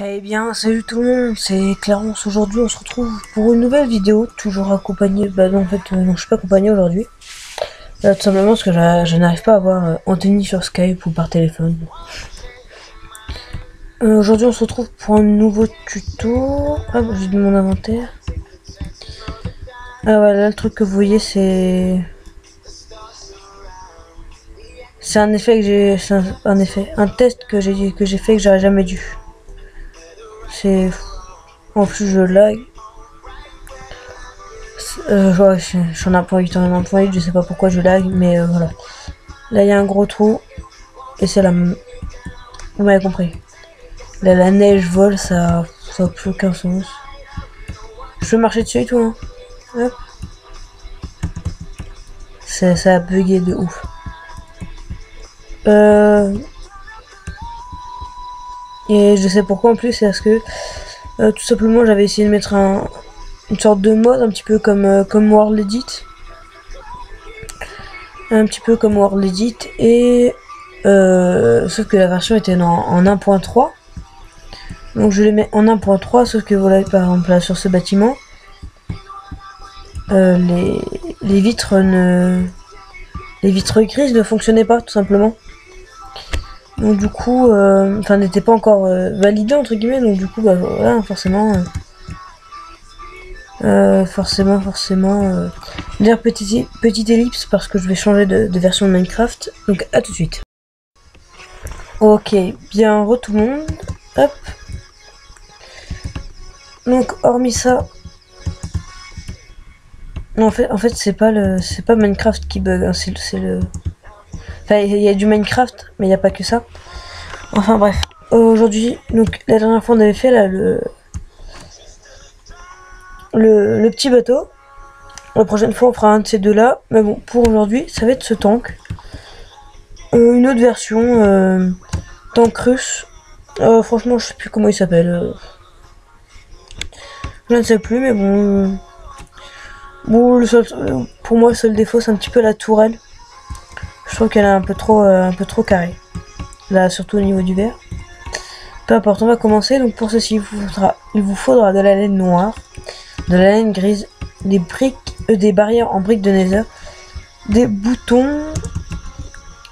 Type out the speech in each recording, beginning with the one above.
Eh bien, salut tout le monde, c'est Clarence. Aujourd'hui, on se retrouve pour une nouvelle vidéo, toujours accompagné. Non, en fait, non, je suis pas accompagné aujourd'hui. Tout simplement parce que je n'arrive pas à avoir Anthony sur Skype ou par téléphone. Aujourd'hui, on se retrouve pour un nouveau tuto. Hop, j'ai de mon inventaire. Ah ouais, là, le truc que vous voyez, c'est un effet que j'ai, c'est un effet, un test que j'ai fait que j'aurais jamais dû. C'est, en plus, je lag. Ouais, je suis en 1.8, en 1.8, je sais pas pourquoi je lag, mais voilà. Là, il y a un gros trou, et c'est la... Vous m'avez compris. Là, la neige vole, ça n'a plus aucun sens. Je peux marcher dessus et tout, hein. Hop. Ça a bugué de ouf. Et je sais pourquoi en plus, c'est parce que tout simplement j'avais essayé de mettre une sorte de mode, un petit peu comme World Edit. Un petit peu comme World Edit, et sauf que la version était en 1.3. Donc je les mets en 1.3, sauf que voilà, par exemple là sur ce bâtiment, les vitres grises ne fonctionnaient pas tout simplement. Donc du coup, enfin n'étaient pas encore validées entre guillemets, donc du coup bah voilà, forcément, dire petite ellipse parce que je vais changer de version de Minecraft. Donc à tout de suite. Ok, bien re tout le monde. Hop. Donc hormis ça, non, en fait c'est pas Minecraft qui bug, hein, c'est le. Enfin, il y a du Minecraft, mais il n'y a pas que ça. Enfin bref, aujourd'hui, donc la dernière fois on avait fait là le petit bateau. La prochaine fois on fera un de ces deux là, mais bon, pour aujourd'hui ça va être ce tank. Une autre version, tank russe. Franchement je sais plus comment il s'appelle. Je ne sais plus, mais bon. Bon, pour moi le seul défaut c'est un petit peu la tourelle. Je trouve qu'elle est un peu trop carrée. Là, surtout au niveau du verre. Peu importe, on va commencer. Donc pour ceci, il vous faudra de la laine noire, de la laine grise, des briques, des barrières en briques de nether, des boutons,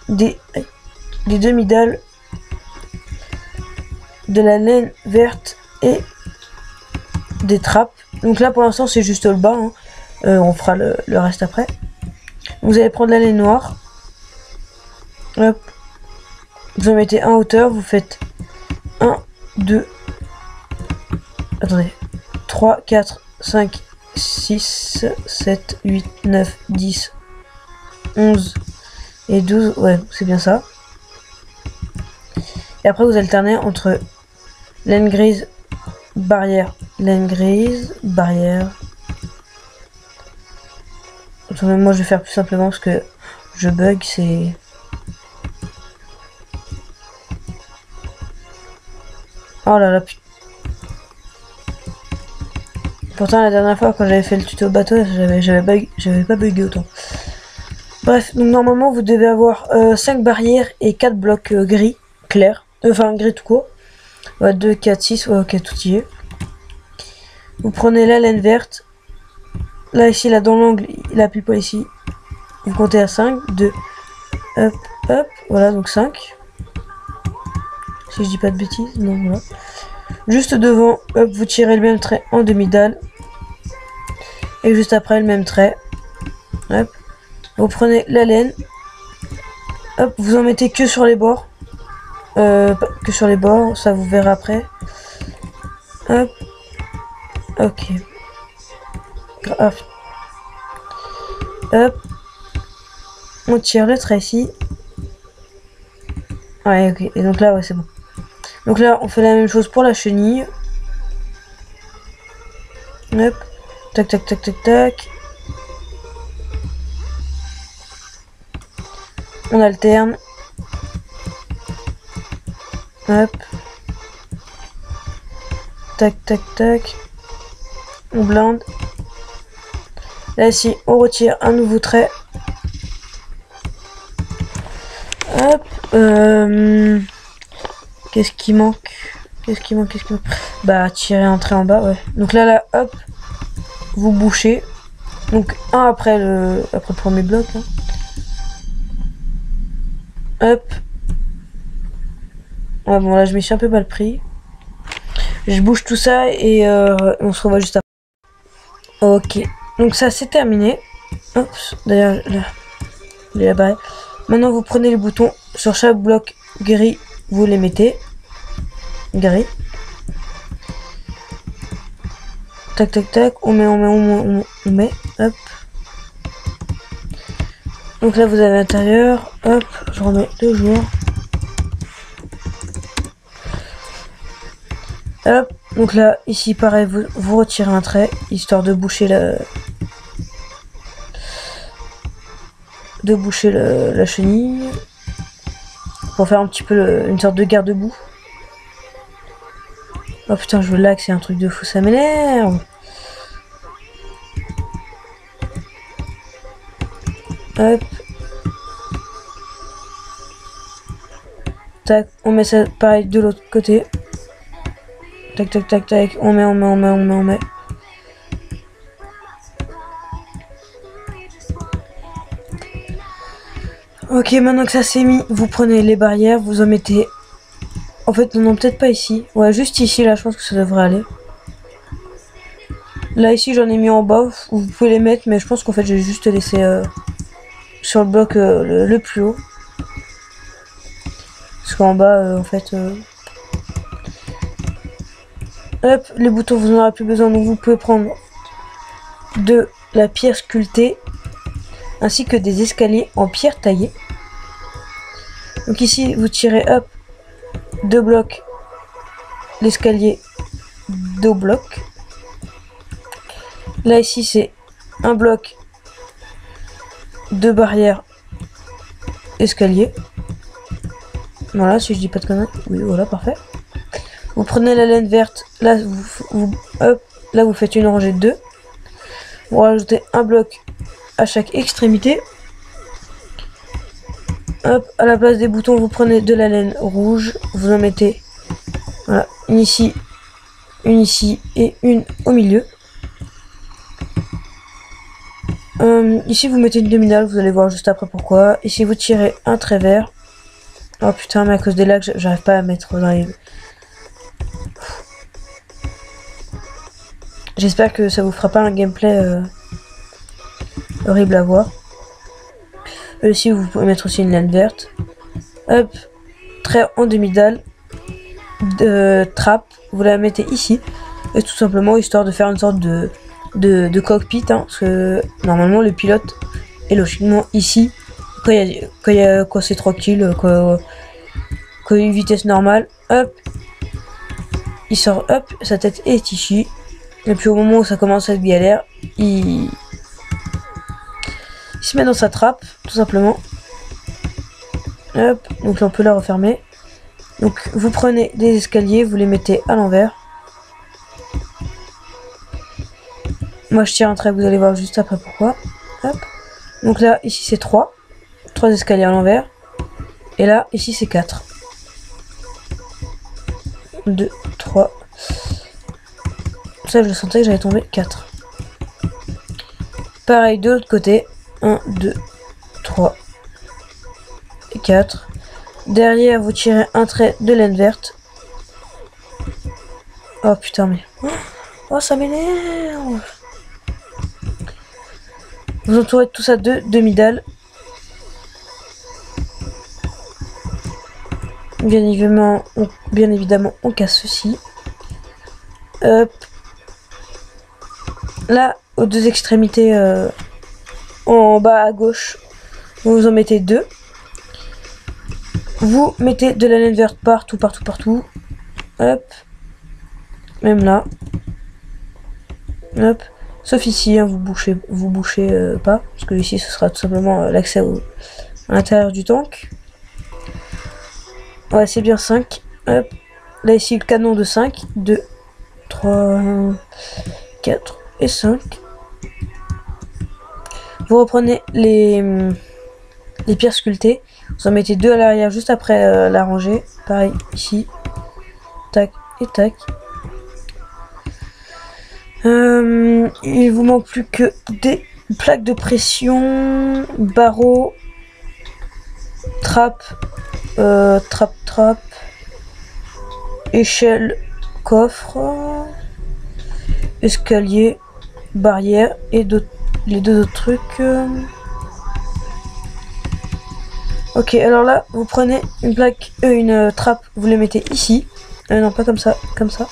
des demi-dalles, de la laine verte et des trappes. Donc là pour l'instant c'est juste le bas, hein. On fera le reste après. Vous allez prendre la laine noire. Hop. Vous en mettez un en hauteur, vous faites 1, 2, attendez, 3, 4, 5, 6, 7, 8, 9, 10, 11 et 12, ouais, c'est bien ça. Et après vous alternez entre laine grise, barrière, laine grise, barrière. Attendez, moi je vais faire plus simplement parce que je bug, c'est... Oh là là, putain. Pourtant la dernière fois quand j'avais fait le tuto bateau, j'avais pas bugué autant. Bref, donc normalement vous devez avoir 5 barrières et 4 blocs gris, clairs. Enfin gris tout court. Ouais, 2, 4, 6, ouais, ok, tout y est. Vous prenez la laine verte. Là ici, là dans l'angle, il appuie pas ici. Vous comptez à 5, 2, hop, hop, voilà, donc 5. Si je dis pas de bêtises, non, voilà. Juste devant, hop, vous tirez le même trait en demi-dalle. Et juste après, le même trait. Hop. Vous prenez la laine. Hop, vous en mettez que sur les bords. Que sur les bords, ça vous verrez après. Hop. Ok. Grave. Hop. On tire le trait ici. Ouais, ok. Et donc là, ouais, c'est bon. Donc là, on fait la même chose pour la chenille. Hop. Tac, tac, tac, tac, tac. On alterne. Hop. Tac, tac, tac. On blinde. Là, ici, on retire un nouveau trait. Hop. Qu'est-ce qui manque? Qu'est-ce qui manque? Bah, tirer un trait en bas, ouais. Donc là, hop, vous bouchez. Donc, un après le premier bloc. Hein. Hop. Ouais, bon, là, je me suis un peu mal pris. Je bouge tout ça et on se revoit juste après. Ok. Donc, ça, c'est terminé. Hop. D'ailleurs, là, il est là-bas. Maintenant, vous prenez les boutons. Sur chaque bloc gris, vous les mettez. Gris. Tac, tac, tac. On met. Hop. Donc là, vous avez l'intérieur. Hop. Je remets toujours. Hop. Donc là, ici, pareil, vous retirez un trait, histoire de boucher la chenille. Pour faire un petit peu une sorte de garde-boue. Oh putain, je lag, c'est un truc de fou, ça m'énerve. Hop. Tac, on met ça pareil de l'autre côté. Tac, tac, tac, tac, on met. Ok, maintenant que ça s'est mis, vous prenez les barrières, vous en mettez... En fait, non, peut-être pas ici. Ouais, juste ici, là, je pense que ça devrait aller. Là, ici, j'en ai mis en bas. Vous pouvez les mettre, mais je pense qu'en fait, j'ai juste laissé sur le bloc le plus haut. Parce qu'en bas, en fait... Hop, les boutons, vous n'en aurez plus besoin. Donc, vous pouvez prendre de la pierre sculptée, ainsi que des escaliers en pierre taillée. Donc ici, vous tirez, hop, 2 blocs, l'escalier, 2 blocs. Là, ici, c'est un bloc, 2 barrières, escalier. Voilà, si je dis pas de conneries. Oui, voilà, parfait. Vous prenez la laine verte, là, hop, là, vous faites une rangée de 2. Vous rajoutez un bloc à chaque extrémité. Hop, à la place des boutons, vous prenez de la laine rouge, vous en mettez, voilà, une ici et une au milieu. Ici, vous mettez une demi-dalle, vous allez voir juste après pourquoi. Ici, vous tirez un trait vert. Oh putain, mais à cause des lags, j'arrive pas à mettre dans les... J'espère que ça vous fera pas un gameplay horrible à voir. Ici, vous pouvez mettre aussi une laine verte. Hop, trait en demi-dalle de trappe, vous la mettez ici. Et tout simplement, histoire de faire une sorte de cockpit. Hein, parce que normalement, le pilote est logiquement ici. Quand c'est tranquille, quand il y a une vitesse normale, hop, il sort, hop, sa tête est ici. Et puis au moment où ça commence à être galère, il se met dans sa trappe, tout simplement. Hop, donc là on peut la refermer. Donc vous prenez des escaliers, vous les mettez à l'envers. Moi je tire un trait, vous allez voir juste après pourquoi. Hop. Donc là, ici c'est 3 escaliers à l'envers. Et là, ici c'est 4. 2, 3. Ça je le sentais que j'allais tomber 4. Pareil de l'autre côté. 1, 2, 3 et 4. Derrière, vous tirez un trait de laine verte. Oh putain, mais... Oh, ça m'énerve. Vous entourez tout ça de demi-dalles. Bien évidemment, on casse ceci. Hop. Là, aux deux extrémités... en bas à gauche, vous en mettez 2. Vous mettez de la laine verte partout. Hop. Même là. Hop. Sauf ici, hein, vous bouchez pas. Parce que ici, ce sera tout simplement l'accès à l'intérieur du tank. Ouais, c'est bien 5. Hop. Là, ici, le canon de 5. 2, 3, 4 et 5. Vous reprenez les pierres sculptées, vous en mettez 2 à l'arrière juste après la rangée, pareil ici, tac et tac. Il vous manque plus que des plaques de pression, barreaux, trappe, trappe, échelle, coffre, escalier, barrière et les deux autres trucs. Ok, alors là, vous prenez une plaque, une trappe, vous les mettez ici. Non, pas comme ça, comme ça.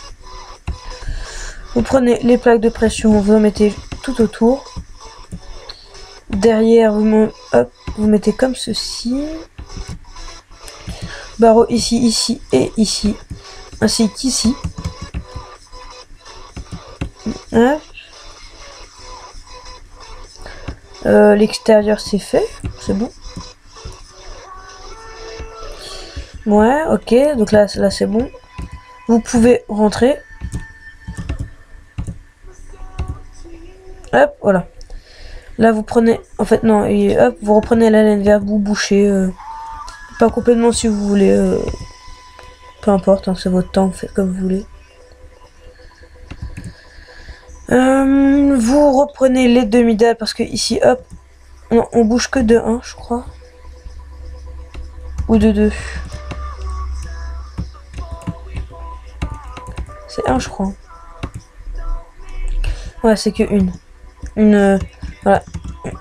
Vous prenez les plaques de pression, vous en mettez tout autour. Derrière, vous mettez comme ceci. Barreau ici, ici et ici. Ainsi qu'ici. L'extérieur c'est fait, c'est bon. Ouais, ok, donc là c'est bon. Vous pouvez rentrer. Hop, voilà. Là vous prenez, en fait non, et hop, vous reprenez la laine verte, vous bouchez. Pas complètement si vous voulez. Peu importe, hein, c'est votre temps, faites comme vous voulez. Vous reprenez les demi-dalles parce que ici, hop, on bouge que de 1, je crois. Ou de 2. C'est 1, je crois. Ouais, c'est que une. Voilà.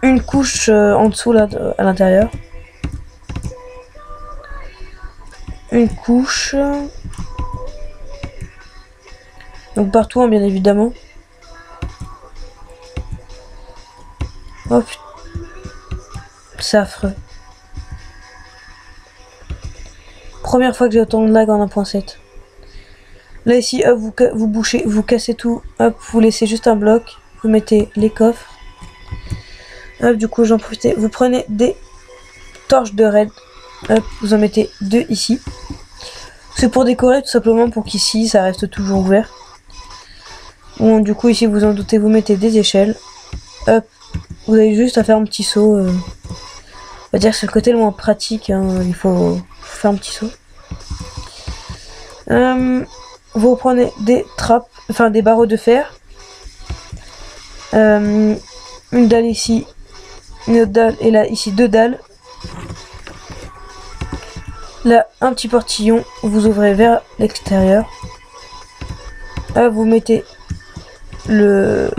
Une couche en dessous, là, à l'intérieur. Une couche. Donc partout, hein, bien évidemment. Oh putain. C'est affreux. Première fois que j'ai autant de lag en 1.7. Là ici, hop, vous bouchez, vous cassez tout. Hop, vous laissez juste un bloc. Vous mettez les coffres. Hop, du coup, j'en profite. Vous prenez des torches de raid. Hop, vous en mettez 2 ici. C'est pour décorer, tout simplement, pour qu'ici, ça reste toujours ouvert. Bon, du coup, ici, vous en doutez, vous mettez des échelles. Hop, vous avez juste à faire un petit saut. On va dire que c'est le côté le moins pratique. Hein, il faut faire un petit saut. Vous reprenez des trappes, enfin des barreaux de fer. Une dalle ici, une autre dalle, et là, ici, 2 dalles. Là, un petit portillon, vous ouvrez vers l'extérieur. Là, vous mettez le...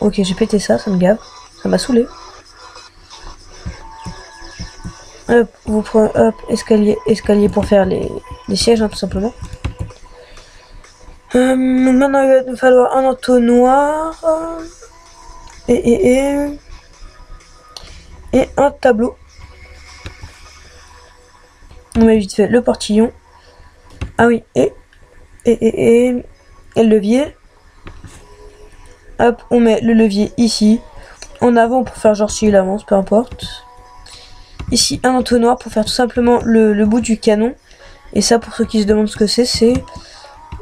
Ok, j'ai pété ça, ça me gave. Ça m'a saoulé. Hop, vous prenez, hop, escalier pour faire les sièges, hein, tout simplement. Maintenant, il va nous falloir un entonnoir. Et un tableau. On met vite fait le portillon. Ah oui, et le levier. Hop, on met le levier ici. En avant pour faire genre s'il avance, peu importe. Ici, un entonnoir pour faire tout simplement le bout du canon. Et ça, pour ceux qui se demandent ce que c'est...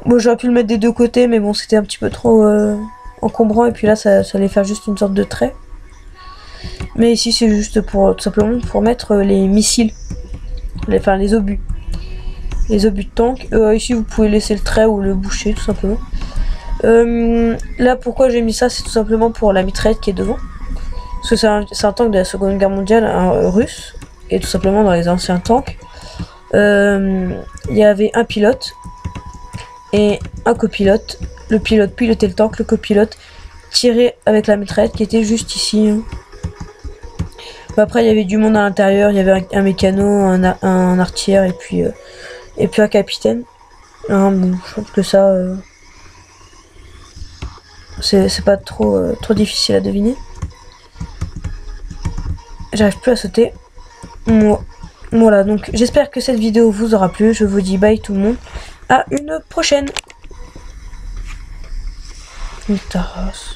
Bon, j'aurais pu le mettre des deux côtés, mais bon, c'était un petit peu trop encombrant. Et puis là, ça allait faire juste une sorte de trait. Mais ici, c'est juste pour tout simplement pour mettre les missiles. Enfin, les obus. Les obus de tank. Ici, vous pouvez laisser le trait ou le boucher, tout simplement. Là, pourquoi j'ai mis ça, c'est tout simplement pour la mitraillette qui est devant. Parce que c'est un tank de la Seconde Guerre mondiale, russe. Et tout simplement, dans les anciens tanks, il y avait un pilote et un copilote. Le pilote pilotait le tank, le copilote tirait avec la mitraillette qui était juste ici. Hein. Après, il y avait du monde à l'intérieur, il y avait un mécano, un artilleur et puis un capitaine. Hein, bon, je pense que ça, c'est pas trop difficile à deviner. J'arrive plus à sauter. Voilà, donc j'espère que cette vidéo vous aura plu. Je vous dis bye tout le monde. À une prochaine. Une tasse.